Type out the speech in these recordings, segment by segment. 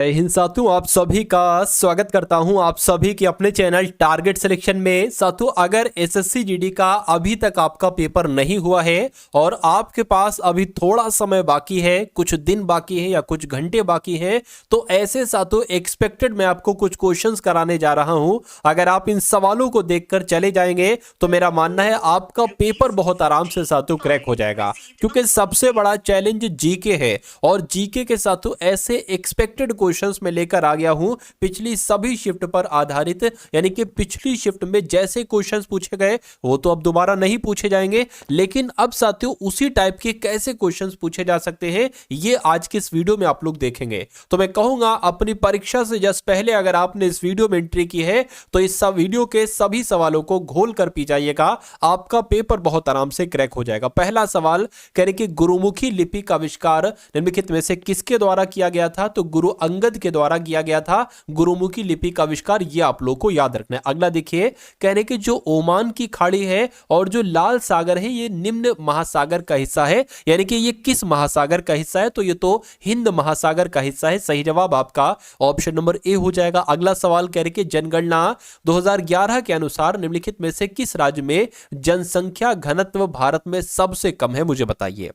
जय हिंद साथियों, आप सभी का स्वागत करता हूं आप सभी के अपने चैनल टारगेट सिलेक्शन में। साथियों, अगर एसएससी जीडी का अभी तक आपका पेपर नहीं हुआ है और आपके पास अभी थोड़ा समय बाकी है, कुछ दिन बाकी है या कुछ घंटे बाकी हैं, तो ऐसे साथियों एक्सपेक्टेड मैं आपको कुछ क्वेश्चंस कराने जा रहा हूं। अगर आप इन सवालों को देखकर चले जाएंगे तो मेरा मानना है आपका पेपर बहुत आराम से साथियों क्रैक हो जाएगा, क्योंकि सबसे बड़ा चैलेंज जीके है और जीके के साथियों ऐसे एक्सपेक्टेड क्वेश्चंस में लेकर आ गया हूं पिछली सभी शिफ्ट पर आधारित। यानी कि पिछली शिफ्ट में जैसे क्वेश्चंस पूछे गए वो तो अब दोबारा नहीं पूछे जाएंगे, लेकिन अब साथियों उसी टाइप के कैसे क्वेश्चंस पूछे जा सकते हैं ये आज के इस वीडियो में आप लोग देखेंगे। तो मैं कहूंगा अपनी परीक्षा से जस्ट पहले अगर आपने इस वीडियो में एंट्री की है तो इस सब वीडियो के सभी सवालों को घोल कर पी जाइएगा, आपका पेपर बहुत आराम से क्रैक हो जाएगा। पहला सवाल कह रहे कि गुरुमुखी लिपि का आविष्कार निम्नलिखित में से किसके द्वारा किया गया था? तो गुरु अंगद के द्वारा किया गया था गुरुमुखी लिपि का आविष्कार, ये आप लोग को याद रखना है। अगला देखिए, कहने कि जो ओमान की खाड़ी है और जो लाल सागर है ये निम्न महासागर का हिस्सा है। यानी कि ये किस महासागर का हिस्सा है? तो ये तो हिंद महासागर का हिस्सा है। सही जवाब आपका ऑप्शन नंबर ए हो जाएगा। अगला सवाल कह रहे कि जनगणना 2011 के अनुसार निम्नलिखित में से किस राज्य में जनसंख्या घनत्व भारत में सबसे कम है? मुझे बताइए।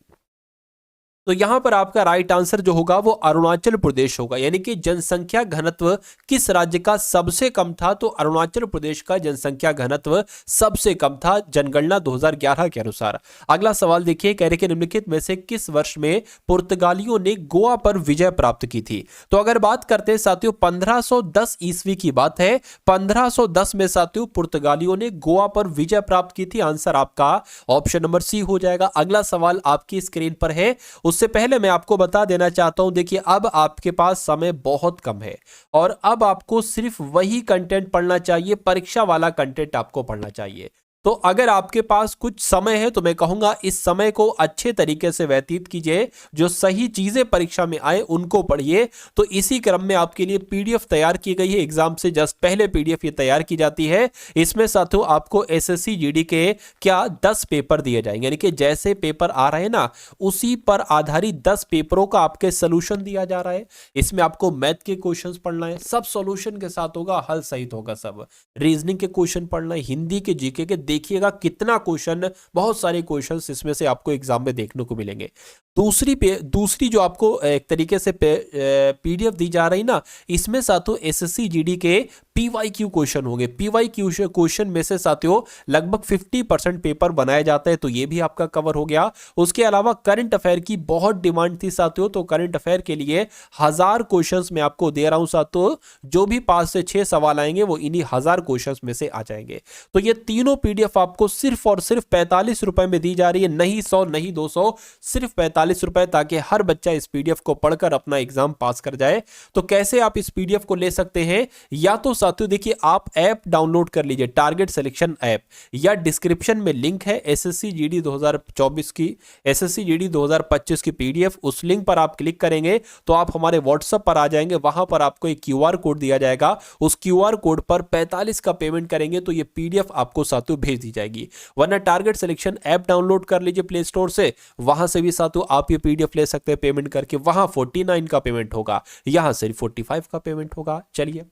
तो यहां पर आपका राइट आंसर जो होगा वो अरुणाचल प्रदेश होगा। यानी कि जनसंख्या घनत्व किस राज्य का सबसे कम था? तो अरुणाचल प्रदेश का जनसंख्या घनत्व सबसे कम था जनगणना 2011 के अनुसार। अगला सवाल देखिए, कह रहे कि निम्नलिखित में से किस वर्ष में पुर्तगालियों ने गोवा पर विजय प्राप्त की थी? तो अगर बात करते हैं साथियों 1510 ईस्वी की बात है। 1510 में साथियों पुर्तगालियों ने गोवा पर विजय प्राप्त की थी। आंसर आपका ऑप्शन नंबर सी हो जाएगा। अगला सवाल आपकी स्क्रीन पर है, उससे पहले मैं आपको बता देना चाहता हूं, देखिए अब आपके पास समय बहुत कम है और अब आपको सिर्फ वही कंटेंट पढ़ना चाहिए, परीक्षा वाला कंटेंट आपको पढ़ना चाहिए। तो अगर आपके पास कुछ समय है तो मैं कहूंगा इस समय को अच्छे तरीके से व्यतीत कीजिए, जो सही चीजें परीक्षा में आए उनको पढ़िए। तो इसी क्रम में आपके लिए पीडीएफ तैयार की गई है, एग्जाम से जस्ट पहले पीडीएफ ये तैयार की जाती है। इसमें साथियों आपको एसएससी जीडी के क्या 10 पेपर दिए जाएंगे, यानी कि जैसे पेपर आ रहे हैं ना उसी पर आधारित 10 पेपरों का आपके सोल्यूशन दिया जा रहा है। इसमें आपको मैथ के क्वेश्चंस पढ़ना है, सब सॉल्यूशन के साथ होगा, हल सहित होगा सब। रीजनिंग के क्वेश्चन पढ़ना है, हिंदी के जीके के, देखिएगा कितना क्वेश्चन, बहुत सारे क्वेश्चंस इसमें से आपको एग्जाम में देखने को मिलेंगे। दूसरी जो आपको एक तरीके से पीडीएफ दी जा रही ना, इसमें साथियों एसएससी जीडी के पीवाईक्यू क्वेश्चन होंगे। पीवाईक्यू क्वेश्चन में से साथियों लगभग 50% पेपर बनाया जाता है, तो ये भी आपका कवर हो गया। उसके अलावा करंट अफेयर की बहुत डिमांड थी साथियों, तो करंट अफेयर के लिए 1000 क्वेश्चंस मैं आपको दे रहा हूं साथियों। जो भी 5 से 6 सवाल आएंगे वो इन्हीं 1000 क्वेश्चंस में से आ जाएंगे। तो ये तीनों पीडीएफ आपको सिर्फ और सिर्फ 45 रुपए में दी जा रही है, नहीं 100 नहीं 200, सिर्फ 45 रुपए, ताकि हर बच्चा इस पीडीएफ को पढ़कर अपना एग्जाम पास कर जाए। तो कैसे आप इस पीडीएफ को ले सकते हैं? या तो साथियों देखिए आप ऐप डाउनलोड कर लीजिए, टारगेट सिलेक्शन ऐप, या डिस्क्रिप्शन में लिंक है एसएससी जीडी 2024 की, एसएससी जीडी 2025 की पीडीएफ, उस लिंक पर आप क्लिक करेंगे तो आप हमारे व्हाट्सएप पर आ जाएंगे। वहां पर आपको एक क्यूआर कोड दिया जाएगा, उस क्यूआर कोड पर 45 का पेमेंट करेंगे तो ये पीडीएफ आपको साथियों भेज दी जाएगी। वरना टारगेट सिलेक्शन ऐप डाउनलोड कर लीजिए प्ले स्टोर से, वहां से भी साथियों आप ये पीडीएफ ले सकते हैं पेमेंट करके। वहां 49 का पेमेंट होगा, यहां सिर्फ 45 का पेमेंट होगा। चलिए,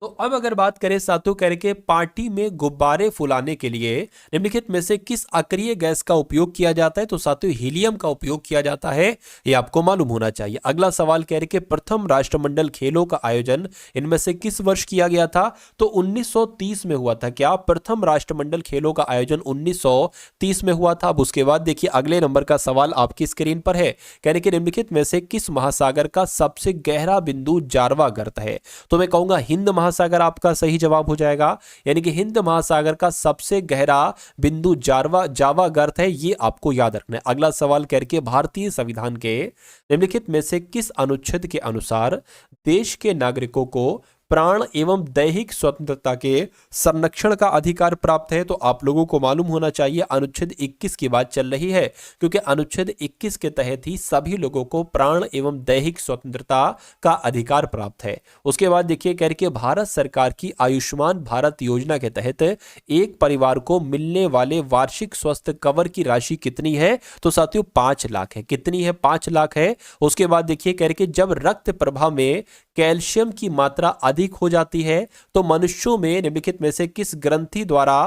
तो अब अगर बात करें साथियों, कह रहे कि पार्टी में गुब्बारे फुलाने के लिए निम्नलिखित में से किस अक्रिय गैस का उपयोग किया जाता है? तो साथियों हीलियम का उपयोग किया जाता है, ये आपको मालूम होना चाहिए। अगला सवाल कह रहे कि प्रथम राष्ट्रमंडल खेलों का आयोजन इनमें से किस वर्ष किया गया था? तो 1930 में हुआ था। क्या प्रथम राष्ट्रमंडल खेलों का आयोजन 1930 में हुआ था? अब उसके बाद देखिए अगले नंबर का सवाल आपकी स्क्रीन पर है, कह रहे कि निम्नलिखित में से किस महासागर का सबसे गहरा बिंदु जारवा गर्त है? तो मैं कहूंगा हिंद महासागर आपका सही जवाब हो जाएगा। यानी कि हिंद महासागर का सबसे गहरा बिंदु जावा गर्त है, ये आपको याद रखना है। अगला सवाल करके भारतीय संविधान के निम्नलिखित में से किस अनुच्छेद के अनुसार देश के नागरिकों को प्राण एवं दैहिक स्वतंत्रता के संरक्षण का अधिकार प्राप्त है। तो आप लोगों को मालूम होना चाहिए अनुच्छेद 21 की बात चल रही है, क्योंकि अनुच्छेद 21 के तहत ही सभी लोगों को प्राण एवं दैहिक स्वतंत्रता का अधिकार प्राप्त है। उसके बाद देखिए कह रही भारत सरकार की आयुष्मान भारत योजना के तहत एक परिवार को मिलने वाले वार्षिक स्वास्थ्य कवर की राशि कितनी है? तो साथियों 5 लाख है। कितनी है? 5 लाख है। उसके बाद देखिए कह रही जब रक्त प्रवाह में कैल्शियम की मात्रा अधिक हो जाती है तो मनुष्यों में निम्नलिखित में से किस ग्रंथि द्वारा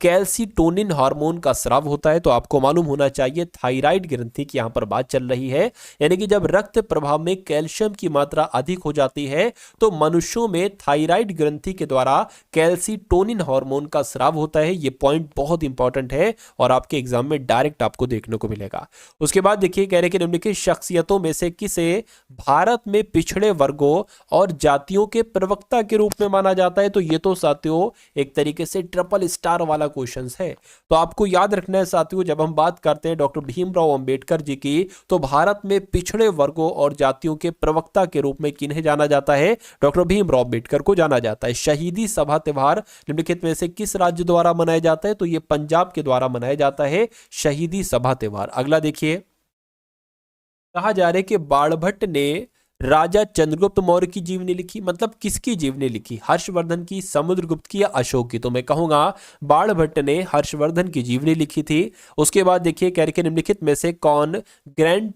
कैल्सिटोनिन हार्मोन का स्राव होता है? तो आपको मालूम होना चाहिए थायराइड ग्रंथि की यहां पर बात चल रही है। यानी कि जब रक्त प्रवाह में कैल्शियम की मात्रा अधिक हो जाती है तो मनुष्यों में थायराइड ग्रंथि के द्वारा कैल्सिटोनिन हार्मोन का स्राव होता है। यह पॉइंट बहुत इंपॉर्टेंट है और आपके एग्जाम में डायरेक्ट आपको देखने को मिलेगा। उसके बाद देखिए कह रहे कि निम्नलिखित शख्सियतों में से किसे भारत में पिछड़े वर्गों और जातियों के प्रवक्ता के रूप में माना जाता है? तो ये तो साथियों एक तरीके से ट्रिपल स्टार वाला क्वेश्चन है। तो आपको याद रखना है साथियों, जब हम बात करते हैं डॉक्टर भीमराव अंबेडकर जी की, तो भारत में पिछड़े वर्गों और जातियों के प्रवक्ता के रूप में किन्हें जाना जाता है? डॉक्टर भीमराव अंबेडकर को जाना जाता है। शहीदी सभा त्योहार निम्नलिखित में से किस राज्य द्वारा मनाया जाता है? तो यह पंजाब के द्वारा मनाया जाता है शहीदी सभा त्योहार। अगला देखिए, कहा जा रहा है कि बाणभट्ट ने राजा चंद्रगुप्त मौर्य की जीवनी लिखी। मतलब किसकी जीवनी लिखी? हर्षवर्धन की, समुद्रगुप्त की या अशोक की? तो मैं कहूंगा बाणभट्ट ने हर्षवर्धन की जीवनी लिखी थी। उसके बाद देखिए कह रहे निम्नलिखित में से कौन grand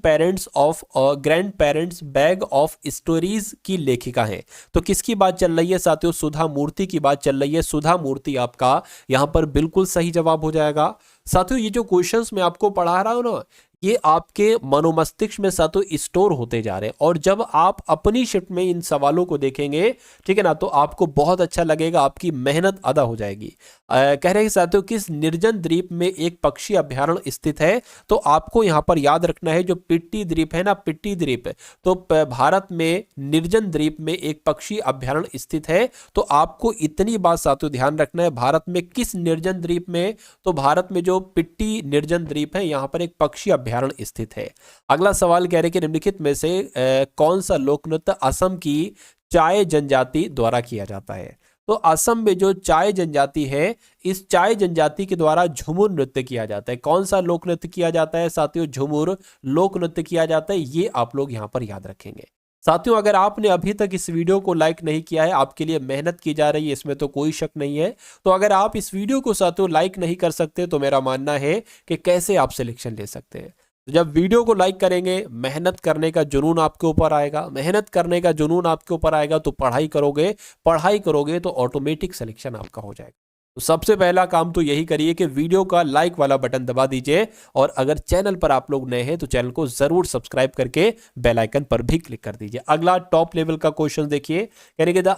parents bag of stories की लेखिका है? तो किसकी बात चल रही है साथियों? सुधा मूर्ति की बात चल रही है। सुधा मूर्ति आपका यहां पर बिल्कुल सही जवाब हो जाएगा। साथियों ये जो क्वेश्चंस मैं आपको पढ़ा रहा हूं ना, ये आपके मनोमस्तिष्क में साथियों स्टोर होते जा रहे हैं और जब आप अपनी शिफ्ट में इन सवालों को देखेंगे, ठीक है ना, तो आपको बहुत अच्छा लगेगा, आपकी मेहनत अदा हो जाएगी। कह रहे हैं साथियों किस निर्जन द्वीप में एक पक्षी अभ्यारण्य स्थित है? तो आपको यहां पर याद रखना है जो पिट्टी द्वीप है ना, पिट्टी द्वीप, तो भारत में निर्जन द्वीप में एक पक्षी अभ्यारण्य स्थित है। तो आपको इतनी बात साथियों ध्यान रखना है, भारत में किस निर्जन द्वीप में? तो भारत में जो पिट्टी निर्जन द्वीप है यहां पर एक पक्षी अभ्यारण्य स्थित है। अगला सवाल कह रहे कि निम्नलिखित में से कौन सा लोक नृत्य असम की चाय जनजाति द्वारा किया जाता है? तो असम में जो चाय जनजाति है, इस चाय जनजाति के द्वारा झुमुर नृत्य किया जाता है। कौन सा लोक नृत्य किया जाता है साथियों? झुमुर लोक नृत्य किया जाता है। ये आप लोग यहां पर याद रखेंगे। साथियों अगर आपने अभी तक इस वीडियो को लाइक नहीं किया है, आपके लिए मेहनत की जा रही है, इसमें तो कोई शक नहीं है। तो अगर आप इस वीडियो को साथियों लाइक नहीं कर सकते तो मेरा मानना है कि कैसे आप सिलेक्शन ले सकते हैं। तो जब वीडियो को लाइक करेंगे, मेहनत करने का जुनून आपके ऊपर आएगा, मेहनत करने का जुनून आपके ऊपर आएगा तो पढ़ाई करोगे तो ऑटोमेटिक सिलेक्शन आपका हो जाएगा। तो सबसे पहला काम तो यही करिए कि वीडियो का लाइक वाला बटन दबा दीजिए और अगर चैनल पर आप लोग नए हैं तो चैनल को जरूर सब्सक्राइब करके बेल आइकन पर भी क्लिक कर दीजिए। अगला टॉप लेवल का क्वेश्चन देखिए, यानी कि the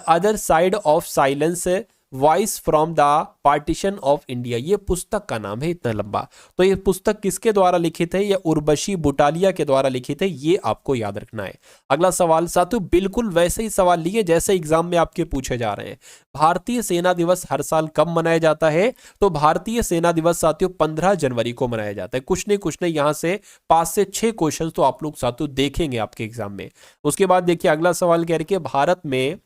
other side of silence voice from the partition of India, ये पुस्तक का नाम है, इतना लंबा। तो ये पुस्तक किसके द्वारा लिखित है? ये उर्वशी बुटालिया के द्वारा लिखित है। ये आपको याद रखना है। अगला सवाल साथियों बिल्कुल वैसे ही सवाल लिए जैसे एग्जाम में आपके पूछे जा रहे हैं। भारतीय सेना दिवस हर साल कब मनाया जाता है? तो भारतीय सेना दिवस साथियों 15 जनवरी को मनाया जाता है। कुछ नहीं यहां से 5 से 6 क्वेश्चन तो आप लोग साथियों देखेंगे आपके एग्जाम में। उसके बाद देखिए अगला सवाल कह रहे भारत में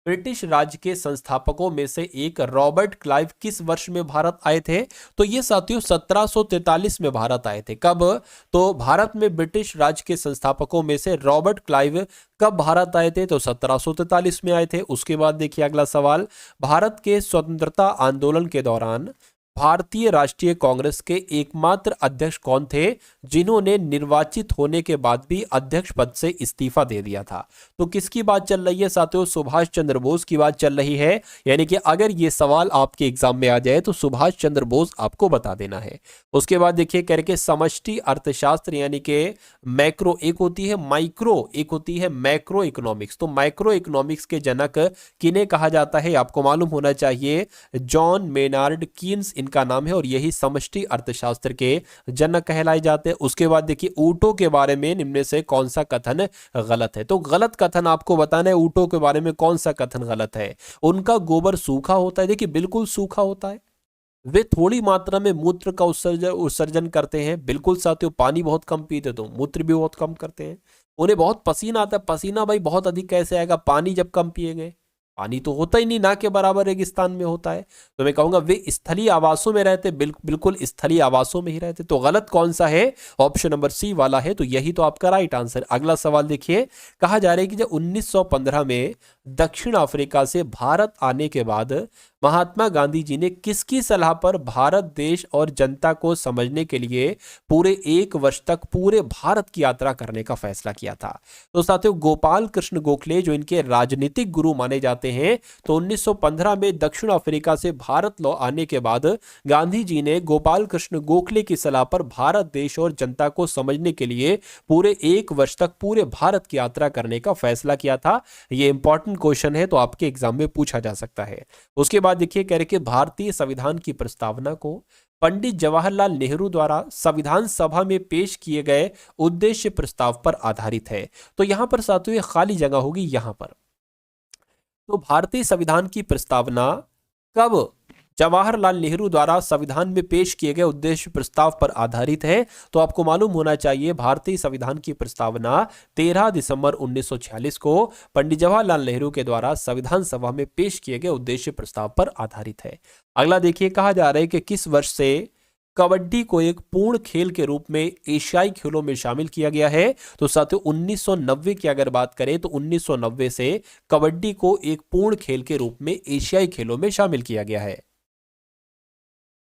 ब्रिटिश राज्य के संस्थापकों में से एक रॉबर्ट क्लाइव किस वर्ष में भारत आए थे? तो ये साथियों 1743 में भारत आए थे। कब? तो भारत में ब्रिटिश राज्य के संस्थापकों में से रॉबर्ट क्लाइव कब भारत आए थे? तो 1743 में आए थे। उसके बाद देखिए अगला सवाल, भारत के स्वतंत्रता आंदोलन के दौरान भारतीय राष्ट्रीय कांग्रेस के एकमात्र अध्यक्ष कौन थे जिन्होंने निर्वाचित होने के बाद भी अध्यक्ष पद से इस्तीफा दे दिया था? तो किसकी बात चल रही है साथियों? सुभाष चंद्र बोस की बात चल रही है। यानी कि अगर ये सवाल आपके एग्जाम में आ जाए तो सुभाष चंद्र बोस आपको बता देना है। उसके बाद देखिए करके समष्टि अर्थशास्त्र यानी कि मैक्रो एक होती है माइक्रो, एक होती है मैक्रो इकोनॉमिक्स। तो माइक्रो इकोनॉमिक्स के जनक किन्हें कहा जाता है? आपको मालूम होना चाहिए, जॉन मेनार्ड कीन्स इनका नाम है और यही समष्टि अर्थशास्त्र के जनक कहलाए जाते हैं। उसके बाद देखिए ऊंटों के बारे में निम्न से कौन सा कथन गलत है? तो गलत कथन आपको बताना है, ऊंटों के बारे में कौन सा कथन गलत है? उनका गोबर सूखा होता है। देखिए बिल्कुल सूखा होता है। वे थोड़ी मात्रा में मूत्र का उत्सर्जन करते हैं। बिल्कुल साथियों, पानी बहुत कम पीते तो मूत्र भी बहुत कम करते हैं। उन्हें बहुत पसीना आता है। पसीना भाई बहुत अधिक कैसे आएगा, पानी जब कम पिए गए, पानी तो होता ही नहीं, ना के बराबर रेगिस्तान में होता है। तो मैं कहूंगा वे स्थलीय आवासों में रहते, बिल्कुल स्थलीय आवासों में ही रहते। तो गलत कौन सा है, ऑप्शन नंबर सी वाला है, तो यही तो आपका राइट आंसर। अगला सवाल देखिए, कहा जा रहा है कि जब 1915 में दक्षिण अफ्रीका से भारत आने के बाद महात्मा गांधी जी ने किसकी सलाह पर भारत देश और जनता को समझने के लिए पूरे 1 वर्ष तक पूरे भारत की यात्रा करने का फैसला किया था। तो साथियों, गोपाल कृष्ण गोखले जो इनके राजनीतिक गुरु माने जाते हैं, तो 1915 में दक्षिण अफ्रीका से भारत लौ आने के बाद गांधी जी ने गोपाल कृष्ण गोखले की सलाह पर भारत देश और जनता को समझने के लिए पूरे 1 वर्ष तक पूरे भारत की यात्रा करने का फैसला किया था। यह इंपॉर्टेंट क्वेश्चन है, तो आपके एग्जाम में पूछा जा सकता है। उसके बाद देखिए, कह रहे कि भारतीय संविधान की प्रस्तावना को पंडित जवाहरलाल नेहरू द्वारा संविधान सभा में पेश किए गए उद्देश्य प्रस्ताव पर आधारित है। तो यहां पर साथियों खाली जगह होगी यहां पर। तो भारतीय संविधान की प्रस्तावना कब जवाहरलाल नेहरू द्वारा संविधान में पेश किए गए उद्देश्य प्रस्ताव पर आधारित है? तो आपको मालूम होना चाहिए भारतीय संविधान की प्रस्तावना 13 दिसंबर 1946 को पंडित जवाहरलाल नेहरू के द्वारा संविधान सभा में पेश किए गए उद्देश्य प्रस्ताव पर आधारित है। अगला देखिए, कहा जा रहा है कि किस वर्ष से कबड्डी को एक पूर्ण खेल के रूप में एशियाई खेलों में शामिल किया गया है? तो साथियों 1990 की अगर बात करें तो 1990 से कबड्डी को एक पूर्ण खेल के रूप में एशियाई खेलों में शामिल किया गया है।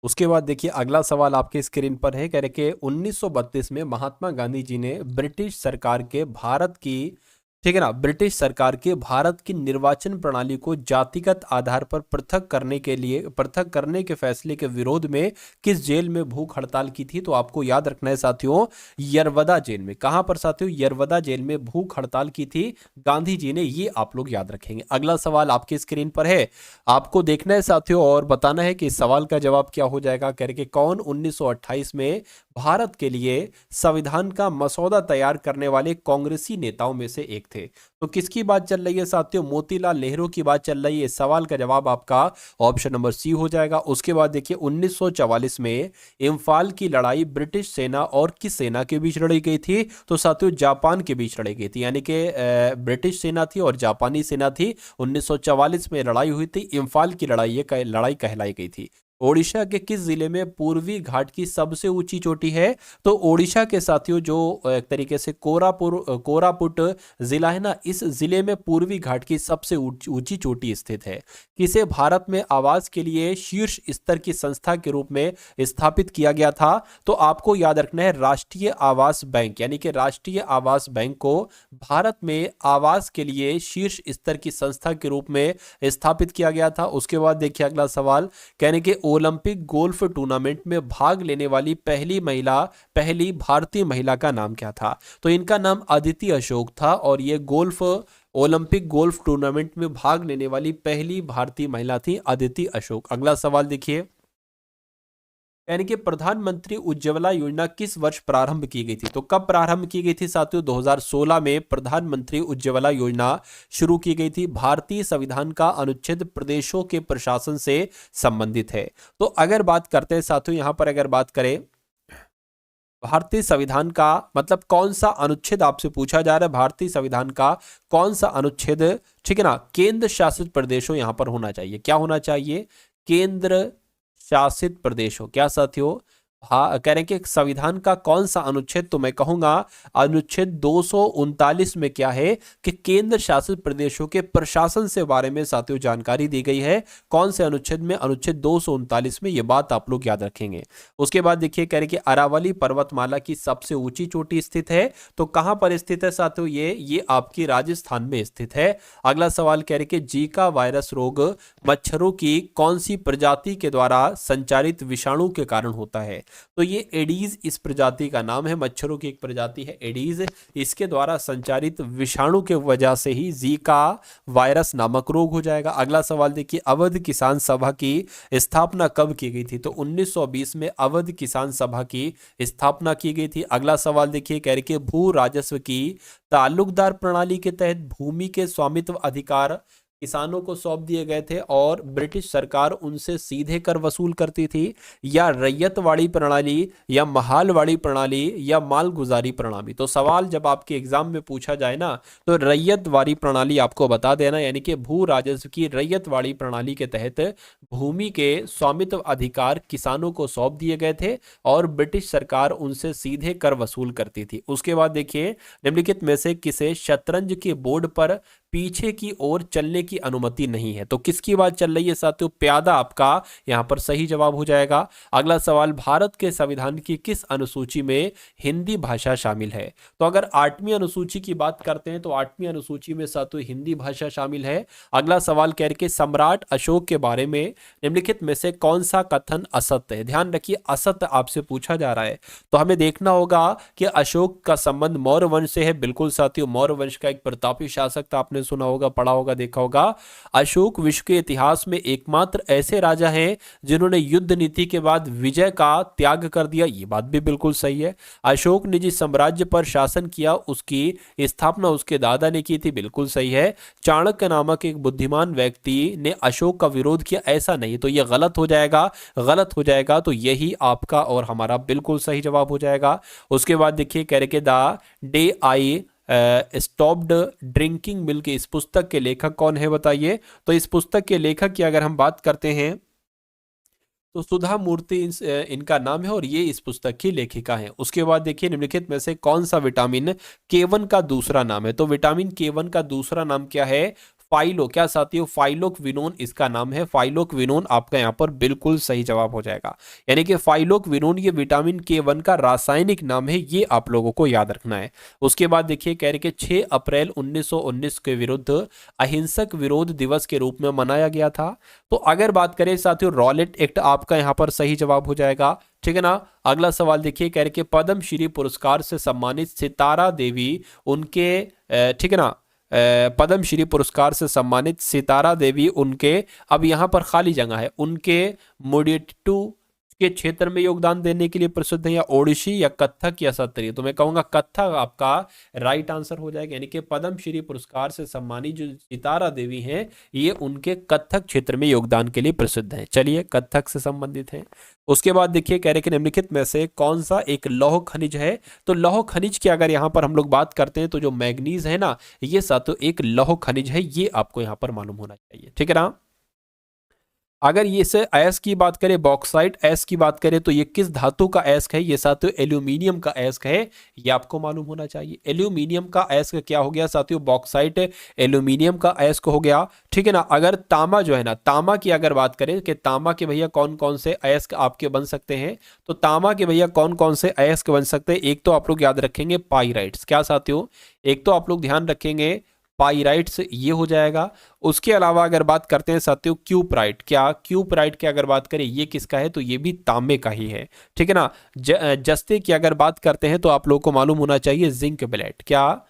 उसके बाद देखिए, अगला सवाल आपके स्क्रीन पर है, कह रहे कि 1932 में महात्मा गांधी जी ने ब्रिटिश सरकार के भारत की, ठीक है ना, ब्रिटिश सरकार के भारत की निर्वाचन प्रणाली को जातिगत आधार पर पृथक करने के फैसले के विरोध में किस जेल में भूख हड़ताल की थी? तो आपको याद रखना है साथियों, यरवदा जेल में। कहां पर साथियों? यरवदा जेल में भूख हड़ताल की थी गांधी जी ने, ये आप लोग याद रखेंगे। अगला सवाल आपके स्क्रीन पर है, आपको देखना है साथियों और बताना है कि इस सवाल का जवाब क्या हो जाएगा। करके कौन 1928 में भारत के लिए संविधान का मसौदा तैयार करने वाले कांग्रेसी नेताओं में से एक थे? तो किसकी बात चल रही है साथियों? मोतीलाल नेहरू की बात चल रही है। इस सवाल का जवाब आपका ऑप्शन नंबर सी हो जाएगा। उसके बाद देखिए, 1944 में इम्फाल की लड़ाई ब्रिटिश सेना और किस सेना के बीच लड़ी गई थी? तो साथियों जापान के बीच लड़ी गई थी, यानी कि ब्रिटिश सेना थी और जापानी सेना थी। 1944 में लड़ाई हुई थी, इम्फाल की लड़ाई लड़ाई कहलाई गई थी। ओडिशा के किस जिले में पूर्वी घाट की सबसे ऊंची चोटी है? तो ओडिशा के साथियों जो एक तरीके से कोरापुट जिला है ना, इस जिले में पूर्वी घाट की सबसे ऊंची चोटी स्थित है। किसे भारत में आवास के लिए शीर्ष स्तर की संस्था के रूप में स्थापित किया गया था? तो आपको याद रखना है राष्ट्रीय आवास बैंक, यानी कि राष्ट्रीय आवास बैंक को भारत में आवास के लिए शीर्ष स्तर की संस्था के रूप में स्थापित किया गया था। उसके बाद देखिए अगला सवाल, कहने के ओलंपिक गोल्फ टूर्नामेंट में भाग लेने वाली पहली भारतीय महिला का नाम क्या था? तो इनका नाम अदिति अशोक था और ये ओलंपिक गोल्फ टूर्नामेंट में भाग लेने वाली पहली भारतीय महिला थी अदिति अशोक। अगला सवाल देखिए, यानी कि प्रधानमंत्री उज्ज्वला योजना किस वर्ष प्रारंभ की गई थी? तो कब प्रारंभ की गई थी साथियों? 2016 में प्रधानमंत्री उज्ज्वला योजना शुरू की गई थी। भारतीय संविधान का अनुच्छेद प्रदेशों के प्रशासन से संबंधित है। तो अगर बात करते हैं साथियों, यहां पर अगर बात करें भारतीय संविधान का मतलब कौन सा अनुच्छेद आपसे पूछा जा रहा है, भारतीय संविधान का कौन सा अनुच्छेद, ठीक है ना, केंद्र शासित प्रदेशों यहां पर होना चाहिए। क्या होना चाहिए? केंद्र शासित प्रदेशों। क्या साथियों? हाँ, कह रहे हैं कि संविधान का कौन सा अनुच्छेद? तो मैं कहूंगा अनुच्छेद 239 में क्या है कि केंद्र शासित प्रदेशों के प्रशासन से बारे में साथियों जानकारी दी गई है। कौन से अनुच्छेद में? अनुच्छेद 239 में। ये बात आप लोग याद रखेंगे। उसके बाद देखिए, कह रहे कि अरावली पर्वतमाला की सबसे ऊंची चोटी स्थित है। तो कहां पर स्थित है साथियों? ये आपकी राजस्थान में स्थित है। अगला सवाल कह रहे कि जीका वायरस रोग मच्छरों की कौन सी प्रजाति के द्वारा संचारित विषाणु के कारण होता है? तो ये एडीज इस प्रजाति का नाम है, मच्छरों की एक प्रजाति है एडीज। इसके द्वारा संचारित विषाणु के वजह से ही जीका वायरस नामक रोग हो जाएगा। अगला सवाल देखिए, अवध किसान सभा की स्थापना कब की गई थी? तो 1920 में अवध किसान सभा की स्थापना की गई थी। अगला सवाल देखिए, कह रहे कि भू राजस्व की ताल्लुकदार प्रणाली के तहत भूमि के स्वामित्व अधिकार किसानों को सौंप दिए गए थे और ब्रिटिश सरकार उनसे सीधे कर वसूल करती थी, या रैयतवाड़ी प्रणाली, या महालवाड़ी प्रणाली, या मालगुजारी प्रणाली? तो सवाल जब आपके एग्जाम में पूछा जाए ना, तो रैयतवाड़ी प्रणाली आपको बता देना, यानी कि भू राजस्व की रैयतवाड़ी प्रणाली के तहत भूमि के स्वामित्व अधिकार किसानों को सौंप दिए गए थे और ब्रिटिश सरकार उनसे सीधे कर वसूल करती थी। उसके बाद देखिए, निम्नलिखित में से किसे शतरंज के बोर्ड पर पीछे की ओर चलने की अनुमति नहीं है? तो किसकी बात चल रही है साथियों? प्यादा आपका यहां पर सही जवाब हो जाएगा। अगला सवाल, भारत के संविधान की किस अनुसूची में हिंदी भाषा शामिल है? तो अगर 8वीं अनुसूची की बात करते हैं तो 8वीं अनुसूची में साथियों हिंदी भाषा शामिल है। अगला सवाल कह रहे कि सम्राट अशोक के बारे में निम्नलिखित में से कौन सा कथन असत्य है? ध्यान रखिए, असत्य आपसे पूछा जा रहा है, तो हमें देखना होगा कि अशोक का संबंध मौर्य वंश से है। बिल्कुल साथियों, मौर्य वंश का एक प्रतापी शासक था, आपने सुना होगा, पढ़ा होगा, देखा होगा। अशोक विश्व के इतिहास में एकमात्र ऐसे राजा हैं जिन्होंने युद्ध नीति के बाद विजय का त्याग कर दिया, ये बात भी बिल्कुल सही है। अशोक ने जिस साम्राज्य पर शासन किया उसकी स्थापना उसके दादा ने की थी, बिल्कुल सही है। चाणक्य नामक एक बुद्धिमान व्यक्ति ने अशोक का विरोध किया, ऐसा नहीं, तो यह गलत हो जाएगा, गलत हो जाएगा। तो यही आपका और हमारा बिल्कुल सही जवाब हो जाएगा। उसके बाद देखिए, कह रहे कि the day I stopped drinking milk, इस पुस्तक के लेखक कौन है बताइए? तो इस पुस्तक के लेखक की अगर हम बात करते हैं तो सुधा मूर्ति इनका नाम है और ये इस पुस्तक की लेखिका है। उसके बाद देखिए, निम्नलिखित में से कौन सा विटामिन K1 का दूसरा नाम है? तो विटामिन K1 का दूसरा नाम क्या है? फाइलो, क्या साथियों? फाइलोक्विनोन इसका नाम है। फाइलोक्विनोन आपका यहाँ पर बिल्कुल सही जवाब हो जाएगा, यानी कि फाइलोक्विनोन ये विटामिन K1 का रासायनिक नाम है, ये आप लोगों को याद रखना है। उसके बाद देखिए, कह रहे कि 6 अप्रैल 1919 के विरुद्ध अहिंसक विरोध दिवस के रूप में मनाया गया था। तो अगर बात करें साथियों, रॉलेट एक्ट आपका यहाँ पर सही जवाब हो जाएगा, ठीक है ना। अगला सवाल देखिए, कह रहे कि पद्मश्री पुरस्कार से सम्मानित सितारा देवी उनके ठीक है ना, पद्मश्री पुरस्कार से सम्मानित सितारा देवी उनके, अब यहां पर खाली जगह है, उनके मोडिटू के क्षेत्र में योगदान देने के लिए प्रसिद्ध है, या ओडिसी, या कथक, या सत्रिय? तो मैं कहूंगा कथक आपका राइट आंसर हो जाएगा, यानी कि पद्मश्री पुरस्कार से सम्मानित जो सितारा देवी हैं ये उनके कथक क्षेत्र में योगदान के लिए प्रसिद्ध हैं। चलिए, कथक से संबंधित हैं। उसके बाद देखिए, कह रहे कि निम्नलिखित में से कौन सा एक लौह खनिज है? तो लौह खनिज की अगर यहां पर हम लोग बात करते हैं तो जो मैग्नीज है ना, ये साथों एक लौह खनिज है, ये आपको यहां पर मालूम होना चाहिए, ठीक है ना। अगर ये से अयस्क की बात करें, बॉक्साइट अयस्क की बात करें, तो ये किस धातु का अयस्क है? ये साथियों एल्यूमिनियम का अयस्क है, ये आपको मालूम होना चाहिए। एल्यूमिनियम का अयस्क क्या हो गया साथियों? बॉक्साइट एल्यूमिनियम का अयस्क हो गया, ठीक है ना। अगर तांबा जो है ना, तांबा की अगर बात करें कि तांबा के भैया कौन कौन से अयस्क आपके बन सकते हैं, तो तांबा के भैया कौन कौन से अयस्क बन सकते हैं? एक तो आप लोग याद रखेंगे पाइराइट्स, क्या साथियों? एक तो आप लोग ध्यान रखेंगे पाइराइट्स, ये हो जाएगा। उसके अलावा अगर बात करते हैं साथियों क्यूपराइट, क्या क्यूपराइट की अगर बात करें ये किसका है? तो ये भी तांबे का ही है, ठीक है ना। जस्ते की अगर बात करते हैं तो आप लोगों को मालूम होना चाहिए जिंक ब्लेड, क्या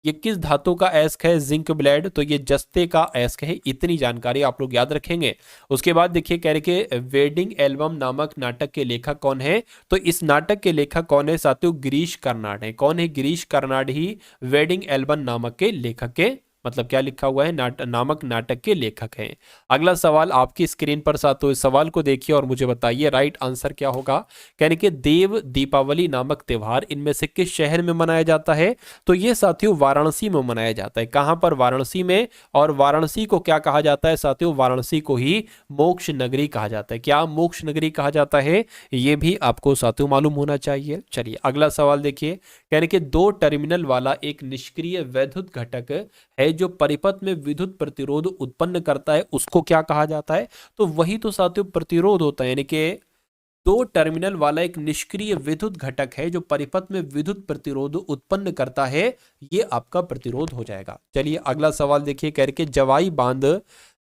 ये किस धातु का अयस्क है? जिंक ब्लेड, तो ये जस्ते का अयस्क है। इतनी जानकारी आप लोग याद रखेंगे। उसके बाद देखिए, कह रहे कि वेडिंग एल्बम नामक नाटक के लेखक कौन है? तो इस नाटक के लेखक कौन है साथियों? गिरीश कर्नाड है। कौन है? गिरीश कर्नाड ही वेडिंग एल्बम नामक के लेखक के, मतलब क्या लिखा हुआ है, नामक नाटक के लेखक हैं। अगला सवाल आपकी स्क्रीन पर साथियों, इस सवाल को देखिए और मुझे बताइए राइट आंसर क्या होगा। कहने के देव दीपावली नामक त्योहार इनमें से किस शहर में मनाया जाता है? तो ये साथियों वाराणसी में मनाया जाता है। कहां पर? वाराणसी में। और वाराणसी को क्या कहा जाता है साथियों? वाराणसी को ही मोक्ष नगरी कहा जाता है। क्या मोक्ष नगरी कहा जाता है? ये भी आपको साथियों मालूम होना चाहिए। चलिए, अगला सवाल देखिए, कहने के 2 टर्मिनल वाला एक निष्क्रिय वैद्युत घटक है जो परिपथ में विद्युत प्रतिरोध उत्पन्न करता है, उसको क्या कहा जाता है? तो वही तो साथियों प्रतिरोध होता है, यानी कि 2 टर्मिनल वाला एक निष्क्रिय विद्युत घटक है जो परिपथ में विद्युत प्रतिरोध उत्पन्न करता है, ये आपका प्रतिरोध हो जाएगा। चलिए, अगला सवाल देखिए, कह रहे जवाई बांध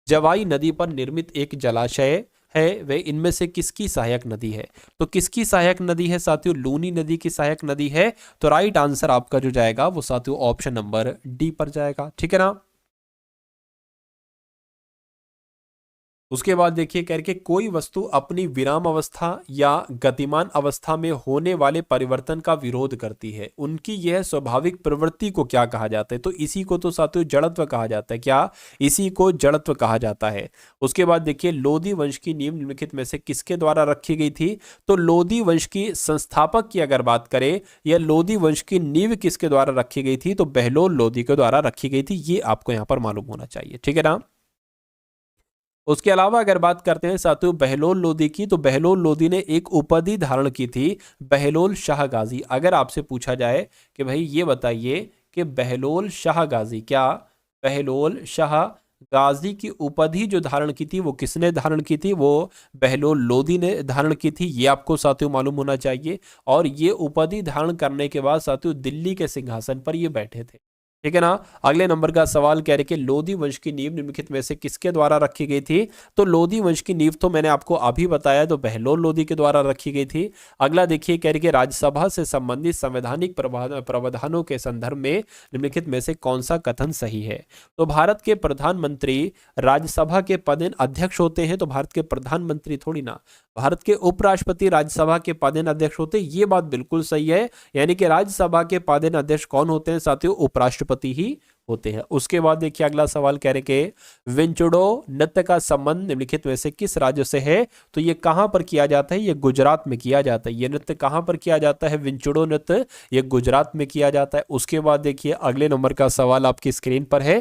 जवाई नदी पर निर्मित एक जलाशय है, वह इनमें से किसकी सहायक नदी है? तो किसकी सहायक नदी है साथियों? लूनी नदी की सहायक नदी है। तो राइट आंसर आपका जो जाएगा वो साथियों ऑप्शन नंबर डी पर जाएगा, ठीक है ना। उसके बाद देखिए करके कोई वस्तु अपनी विराम अवस्था या गतिमान अवस्था में होने वाले परिवर्तन का विरोध करती है, उनकी यह स्वाभाविक प्रवृत्ति को क्या कहा जाता है? तो इसी को तो साथियों जड़त्व कहा जाता है। क्या? इसी को जड़त्व कहा जाता है। उसके बाद देखिए लोदी वंश की नींव निम्नलिखित में से किसके द्वारा रखी गई थी? तो लोदी वंश की संस्थापक की अगर बात करें या लोदी वंश की नींव किसके द्वारा रखी गई थी? तो बहलोल लोदी के द्वारा रखी गई थी। ये आपको यहां पर मालूम होना चाहिए, ठीक है ना। उसके अलावा अगर बात करते हैं साथियों बहलोल लोदी की, तो बहलोल लोदी ने एक उपाधि धारण की थी बहलोल शाह गाजी। अगर आपसे पूछा जाए कि भाई ये बताइए कि बहलोल शाह गाजी, क्या बहलोल शाह गाजी की उपाधि जो धारण की थी वो किसने धारण की थी? वो बहलोल लोदी ने धारण की थी। ये आपको साथियों मालूम होना चाहिए। और ये उपाधि धारण करने के बाद साथियों दिल्ली के सिंहासन पर ये बैठे थे, ठीक है ना। अगले नंबर का सवाल कह रहे कि लोदी वंश की नींव निम्नलिखित में से किसके द्वारा रखी गई थी? तो लोदी वंश की नींव तो मैंने आपको अभी बताया, तो बहलोल लोदी के द्वारा रखी गई थी। अगला देखिए कह रहे कि राज्यसभा से संबंधित संवैधानिक प्रावधानों के संदर्भ में निम्नलिखित में से कौन सा कथन सही है? तो भारत के प्रधानमंत्री राज्यसभा के पदेन अध्यक्ष होते हैं। तो भारत के प्रधानमंत्री थोड़ी ना, भारत के उपराष्ट्रपति राज्यसभा के पदेन अध्यक्ष होते हैं। ये बात बिल्कुल सही है, यानी कि राज्यसभा के पदेन अध्यक्ष कौन होते हैं साथियों? उपराष्ट्रपति ही होते हैं। उसके बाद देखिए अगला सवाल कह रहे कि विंचुडो नृत्य का संबंध निम्नलिखित में से किस राज्य से है? तो ये कहां पर किया जाता है? ये गुजरात में किया जाता है। ये नृत्य कहां पर किया जाता है? विंचुडो नृत्य ये गुजरात में किया जाता है। उसके बाद देखिए अगले नंबर का सवाल आपकी स्क्रीन पर है।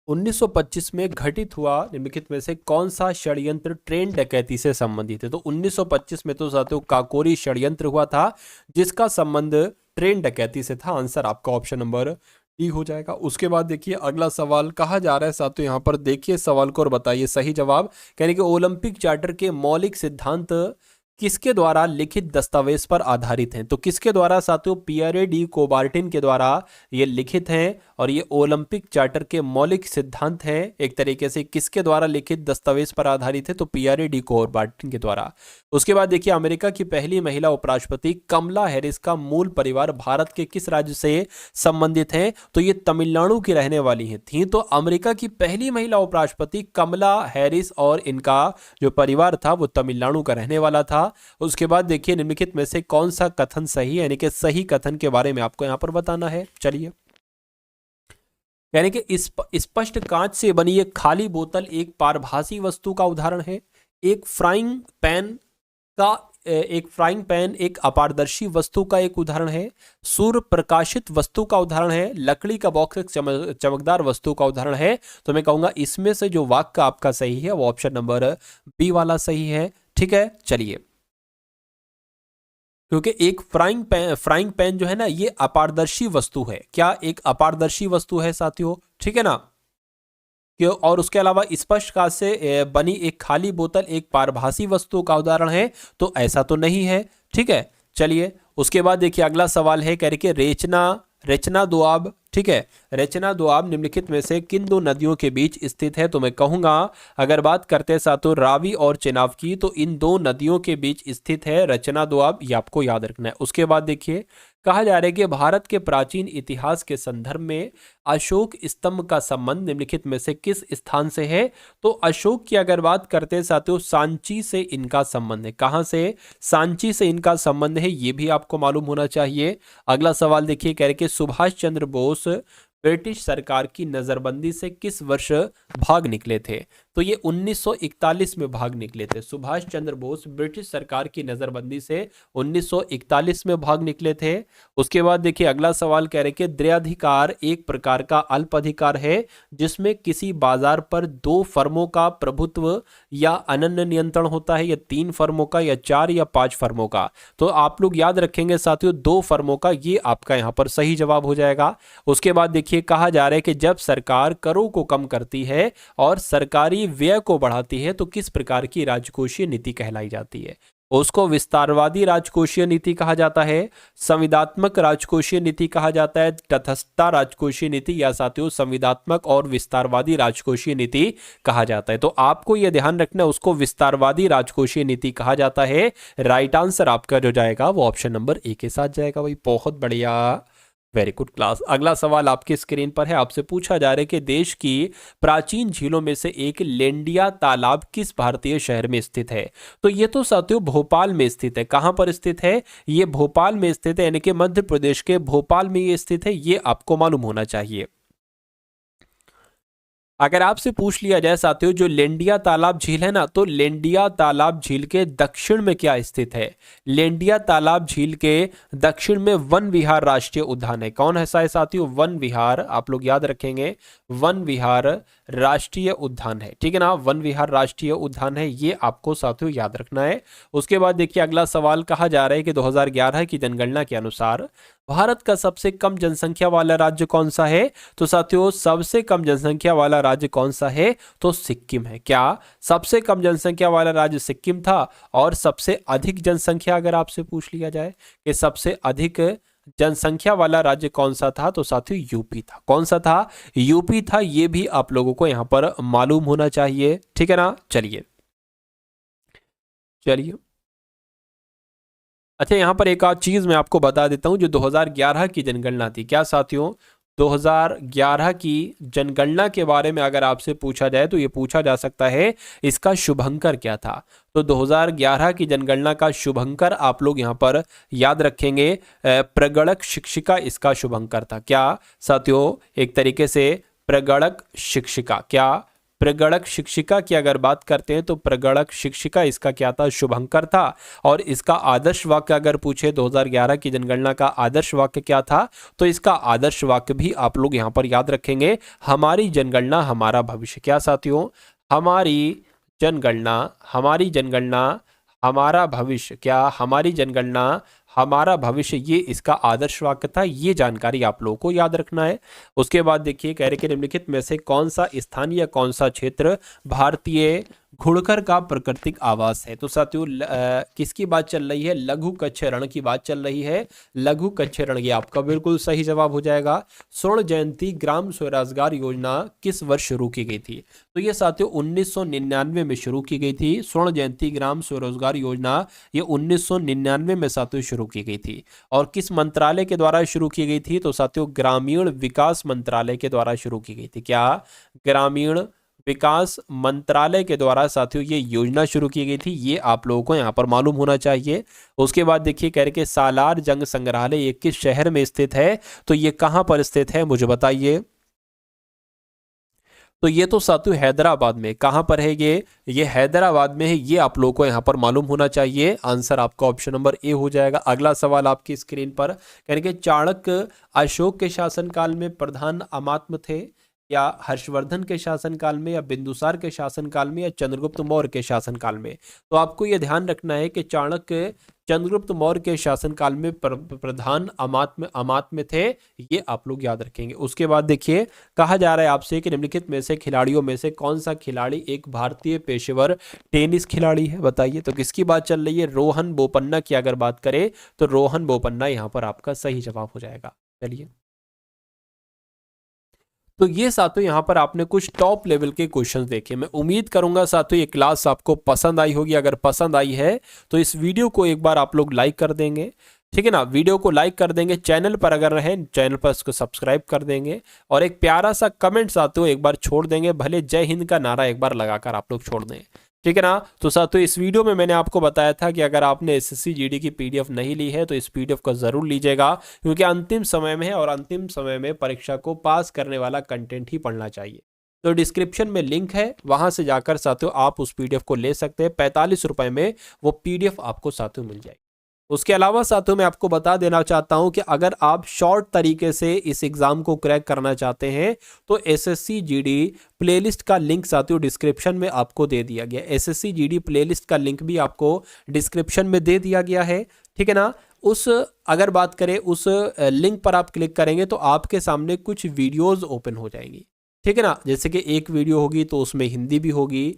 1925 में घटित हुआ निम्नलिखित में से कौन सा षड्यंत्र ट्रेन डकैती से संबंधित है? तो 1925 में तो साथियों काकोरी षड्यंत्र हुआ था जिसका संबंध ट्रेन डकैती से था। आंसर आपका ऑप्शन नंबर डी हो जाएगा। उसके बाद देखिए अगला सवाल कहा जा रहा है साथियों, यहां पर देखिए सवाल को और बताइए सही जवाब। कहने कि ओलंपिक चार्टर के मौलिक सिद्धांत किसके द्वारा लिखित दस्तावेज पर आधारित हैं? तो किसके द्वारा साथियों? पियरे डी कोबार्टिन के द्वारा ये लिखित हैं। और ये ओलंपिक चार्टर के मौलिक सिद्धांत हैं एक तरीके से किसके द्वारा लिखित दस्तावेज पर आधारित है? तो पियरे डी कोबार्टिन के द्वारा। उसके बाद देखिए अमेरिका की पहली महिला उपराष्ट्रपति कमला हैरिस का मूल परिवार भारत के किस राज्य से संबंधित है? तो ये तमिलनाडु की रहने वाली हैं थी। तो अमेरिका की पहली महिला उपराष्ट्रपति कमला हैरिस और इनका जो परिवार था वो तमिलनाडु का रहने वाला था। उसके बाद देखिए निम्नलिखित में से कौन सा कथन सही है, यानी कि सही कथन के बारे में आपको यहां पर बताना है। चलिए, यानी कि स्पष्ट कांच से बनी एक खाली बोतल एक पारभासी वस्तु का उदाहरण है। एक फ्राइंग पैन एक अपारदर्शी वस्तु का एक उदाहरण है। सूर्य प्रकाशित वस्तु का उदाहरण है। लकड़ी का बॉक्स एक चमकदार वस्तु का उदाहरण है। तो मैं कहूंगा इसमें से जो वाक्य आपका सही है वो ऑप्शन नंबर बी वाला सही है, ठीक है। चलिए, क्योंकि एक फ्राइंग पैन जो है ना ये अपारदर्शी वस्तु है। क्या? एक अपारदर्शी वस्तु है साथियों, ठीक है ना। क्यों? और उसके अलावा स्पष्ट कांच से बनी एक खाली बोतल एक पारभासी वस्तु का उदाहरण है, तो ऐसा तो नहीं है, ठीक है। चलिए, उसके बाद देखिए अगला सवाल है कह रहे कि रचना दोआब, ठीक है। रचना दोआब निम्नलिखित में से किन दो नदियों के बीच स्थित है? तो मैं कहूंगा अगर बात करते हैं साथियों रावी और चेनाब की, तो इन दो नदियों के बीच स्थित है रचना दोआब, ये आपको याद रखना है। उसके बाद देखिए कहा जा रहा है कि भारत के प्राचीन इतिहास के संदर्भ में अशोक स्तंभ का संबंध निम्नलिखित में से किस स्थान से है? तो अशोक की अगर बात करते हैं साथियों सांची से इनका संबंध है। कहां से? सांची से इनका संबंध है, ये भी आपको मालूम होना चाहिए। अगला सवाल देखिए कह रहे कि सुभाष चंद्र बोस ब्रिटिश सरकार की नजरबंदी से किस वर्ष भाग निकले थे? तो ये 1941 में भाग निकले थे। सुभाष चंद्र बोस ब्रिटिश सरकार की नजरबंदी से 1941 में भाग निकले थे। उसके बाद देखिए अगला सवाल कह रहे कि द्वैधाधिकार एक प्रकार का अल्प अधिकार है जिसमें किसी बाजार पर दो फर्मों का प्रभुत्व या अनन्य नियंत्रण होता है, या तीन फर्मों का, या चार या पांच फर्मों का। तो आप लोग याद रखेंगे साथियों दो फर्मों का, ये आपका यहां पर सही जवाब हो जाएगा। उसके बाद देखिए कहा जा रहा है कि जब सरकार करों को कम करती है और सरकारी व्यय को बढ़ाती है तो किस प्रकार की राजकोषीय नीति कहलाई जाती है? उसको विस्तारवादी राजकोषीय नीति कहा जाता है, संविदात्मक राजकोषीय नीति कहा जाता है, तटस्थता राजकोषीय नीति, या साथियों संविदात्मक और विस्तारवादी राजकोषीय नीति कहा जाता है। तो आपको यह ध्यान रखना है उसको विस्तारवादी राजकोषीय नीति कहा जाता है। राइट आंसर आपका जो जाएगा वो ऑप्शन नंबर ए के साथ जाएगा भाई। बहुत बढ़िया, वेरी गुड क्लास। अगला सवाल आपकी स्क्रीन पर है, आपसे पूछा जा रहा है कि देश की प्राचीन झीलों में से एक लेंडिया तालाब किस भारतीय शहर में स्थित है। तो ये तो साथियों भोपाल में स्थित है। कहां पर स्थित है? ये भोपाल में स्थित है, यानी कि मध्य प्रदेश के भोपाल में ये स्थित है, ये आपको मालूम होना चाहिए। अगर आपसे पूछ लिया जाए साथियों, जो लेंडिया तालाब झील है ना, तो लेंडिया तालाब झील के दक्षिण में क्या स्थित है? लेंडिया तालाब झील के दक्षिण में वन विहार राष्ट्रीय उद्यान है। कौन ऐसा है साथियों? वन विहार, आप लोग याद रखेंगे, वन विहार राष्ट्रीय उद्यान है। ठीक है ना, वन विहार राष्ट्रीय उद्यान है, ये आपको साथियों याद रखना है। उसके बाद देखिए अगला सवाल, कहा जा रहा है कि 2011 की जनगणना के अनुसार भारत का सबसे कम जनसंख्या वाला राज्य कौन सा है? तो साथियों सबसे कम जनसंख्या वाला राज्य कौन सा है? तो सिक्किम है। क्या सबसे कम जनसंख्या वाला राज्य सिक्किम था? और सबसे अधिक जनसंख्या अगर आपसे पूछ लिया जाए कि सबसे अधिक जनसंख्या वाला राज्य कौन सा था, तो साथियों यूपी था। कौन सा था? यूपी था। ये भी आप लोगों को यहां पर मालूम होना चाहिए। ठीक है ना, चलिए चलिए। अच्छा, यहां पर एक और चीज मैं आपको बता देता हूं, जो 2011 की जनगणना थी। क्या साथियों? 2011 की जनगणना के बारे में अगर आपसे पूछा जाए तो ये पूछा जा सकता है इसका शुभंकर क्या था। तो 2011 की जनगणना का शुभंकर आप लोग यहां पर याद रखेंगे, प्रगणक शिक्षिका इसका शुभंकर था। क्या साथियों? एक तरीके से प्रगणक शिक्षिका। क्या? प्रगणक शिक्षिका की अगर बात करते हैं तो प्रगणक शिक्षिका इसका क्या था? शुभंकर था। और इसका आदर्श वाक्य अगर पूछे 2011 की जनगणना का आदर्श वाक्य क्या था, तो इसका आदर्श वाक्य भी आप लोग यहां पर याद रखेंगे, हमारी जनगणना हमारा भविष्य। क्या साथियों? हमारी जनगणना, हमारी जनगणना हमारा भविष्य। क्या? हमारी जनगणना हमारा भविष्य, ये इसका आदर्श वाक्य था। ये जानकारी आप लोगों को याद रखना है। उसके बाद देखिए, कह रहे कि निम्नलिखित में से कौन सा स्थान या कौन सा क्षेत्र भारतीय घुड़खर का प्राकृतिक आवास है। तो साथियों किसकी बात चल रही है? लघु कच्छेरण की बात चल रही है। लघु कच्छेरण, ये आपका बिल्कुल सही जवाब हो जाएगा। स्वर्ण जयंती ग्राम स्वरोजगार योजना किस वर्ष शुरू की गई थी? तो ये साथियों 1999 में शुरू की गई थी। स्वर्ण जयंती ग्राम स्वरोजगार योजना ये 1999 में साथियों शुरू की गई थी। और किस मंत्रालय के द्वारा शुरू की गई थी? तो साथियों ग्रामीण विकास मंत्रालय के द्वारा शुरू की गई थी। क्या? ग्रामीण विकास मंत्रालय के द्वारा साथियों ये योजना शुरू की गई थी। ये आप लोगों को यहाँ पर मालूम होना चाहिए। उसके बाद देखिए, कह रहे कि सालार जंग संग्रहालय ये किस शहर में स्थित है? तो ये कहां पर स्थित है, मुझे बताइए। तो ये तो साथियों हैदराबाद में। कहां पर है ये हैदराबाद में है। ये आप लोगों को यहां पर मालूम होना चाहिए। आंसर आपका ऑप्शन नंबर ए हो जाएगा। अगला सवाल आपकी स्क्रीन पर, कहने के चाणक्य अशोक के शासनकाल में प्रधान अमात्य थे, या हर्षवर्धन के शासनकाल में, या बिंदुसार के शासनकाल में, या चंद्रगुप्त मौर्य के शासनकाल में? तो आपको यह ध्यान रखना है कि चाणक्य चंद्रगुप्त मौर्य के शासनकाल में प्रधान अमात्य थे। ये आप लोग याद रखेंगे। उसके बाद देखिए, कहा जा रहा है आपसे कि निम्नलिखित में से खिलाड़ियों में से कौन सा खिलाड़ी एक भारतीय पेशेवर टेनिस खिलाड़ी है? बताइए। तो किसकी बात चल रही है? रोहन बोपन्ना की अगर बात करें तो रोहन बोपन्ना यहाँ पर आपका सही जवाब हो जाएगा। चलिए, तो ये साथियों यहाँ पर आपने कुछ टॉप लेवल के क्वेश्चंस देखे। मैं उम्मीद करूंगा साथियों ये क्लास आपको पसंद आई होगी। अगर पसंद आई है तो इस वीडियो को एक बार आप लोग लाइक कर देंगे। ठीक है ना, वीडियो को लाइक कर देंगे। चैनल पर अगर रहे, चैनल पर इसको सब्सक्राइब कर देंगे, और एक प्यारा सा कमेंट साथियों एक बार छोड़ देंगे। भले जय हिंद का नारा एक बार लगाकर आप लोग छोड़ दें। ठीक है ना। तो साथियों इस वीडियो में मैंने आपको बताया था कि अगर आपने एसएससी जीडी की पीडीएफ नहीं ली है तो इस पीडीएफ को जरूर लीजिएगा, क्योंकि अंतिम समय में है और अंतिम समय में परीक्षा को पास करने वाला कंटेंट ही पढ़ना चाहिए। तो डिस्क्रिप्शन में लिंक है, वहां से जाकर साथियों आप उस पीडीएफ को ले सकते हैं। 45 रुपए में वो पीडीएफ आपको साथियों मिल जाएगी। उसके अलावा साथियों मैं आपको बता देना चाहता हूं कि अगर आप शॉर्ट तरीके से इस एग्जाम को क्रैक करना चाहते हैं तो एसएससी जीडी प्लेलिस्ट का लिंक साथियों डिस्क्रिप्शन में आपको दे दिया गया। एसएससी जीडी प्लेलिस्ट का लिंक भी आपको डिस्क्रिप्शन में दे दिया गया है। ठीक है ना। उस अगर बात करें उस लिंक पर आप क्लिक करेंगे तो आपके सामने कुछ वीडियोज ओपन हो जाएंगी। ठीक है ना। जैसे कि एक वीडियो होगी तो उसमें हिंदी भी होगी,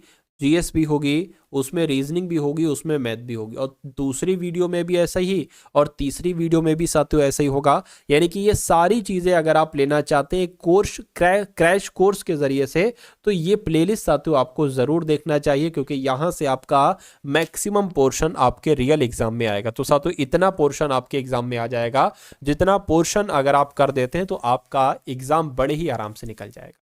जीएस भी होगी, उसमें रीजनिंग भी होगी, उसमें मैथ भी होगी, और दूसरी वीडियो में भी ऐसा ही, और तीसरी वीडियो में भी साथियों ऐसा ही होगा। यानी कि ये सारी चीज़ें अगर आप लेना चाहते हैं कोर्स क्रैश कोर्स के ज़रिए से, तो ये प्लेलिस्ट साथियों आपको ज़रूर देखना चाहिए, क्योंकि यहाँ से आपका मैक्सिमम पोर्शन आपके रियल एग्जाम में आएगा। तो साथियों इतना पोर्शन आपके एग्जाम में आ जाएगा, जितना पोर्शन अगर आप कर देते हैं तो आपका एग्जाम बड़े ही आराम से निकल जाएगा।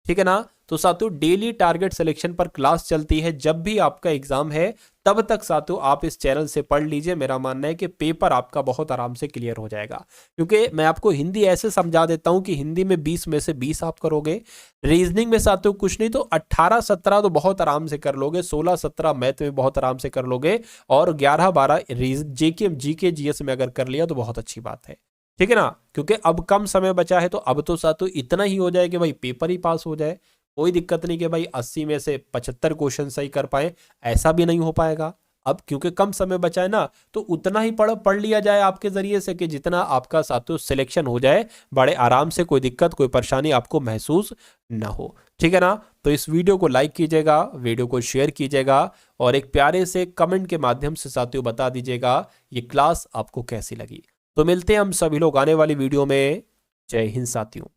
ठीक है ना। तो साथियों डेली टारगेट सिलेक्शन पर क्लास चलती है, जब भी आपका एग्जाम है तब तक साथियों आप इस चैनल से पढ़ लीजिए। मेरा मानना है कि पेपर आपका बहुत आराम से क्लियर हो जाएगा, क्योंकि मैं आपको हिंदी ऐसे समझा देता हूं कि हिंदी में 20 में से 20 आप करोगे, रीजनिंग में साथियों कुछ नहीं तो 18-17 तो बहुत आराम से कर लोगे, 16-17 मैथ में बहुत आराम से कर लोगे, और 11-12 जीके जीएस में अगर कर लिया तो बहुत अच्छी बात है। ठीक है ना, क्योंकि अब कम समय बचा है, तो अब तो साथियों इतना ही हो जाए कि भाई पेपर ही पास हो जाए। कोई दिक्कत नहीं कि भाई 80 में से 75 क्वेश्चन सही कर पाए, ऐसा भी नहीं हो पाएगा। अब क्योंकि कम समय बचा है ना, तो उतना ही पढ़ लिया जाए आपके जरिए से कि जितना आपका साथियों सिलेक्शन हो जाए बड़े आराम से, कोई दिक्कत कोई परेशानी आपको महसूस ना हो। ठीक है ना। तो इस वीडियो को लाइक कीजिएगा, वीडियो को शेयर कीजिएगा, और एक प्यारे से कमेंट के माध्यम से साथियों बता दीजिएगा ये क्लास आपको कैसी लगी। तो मिलते हैं हम सभी लोग आने वाली वीडियो में। जय हिंद साथियों।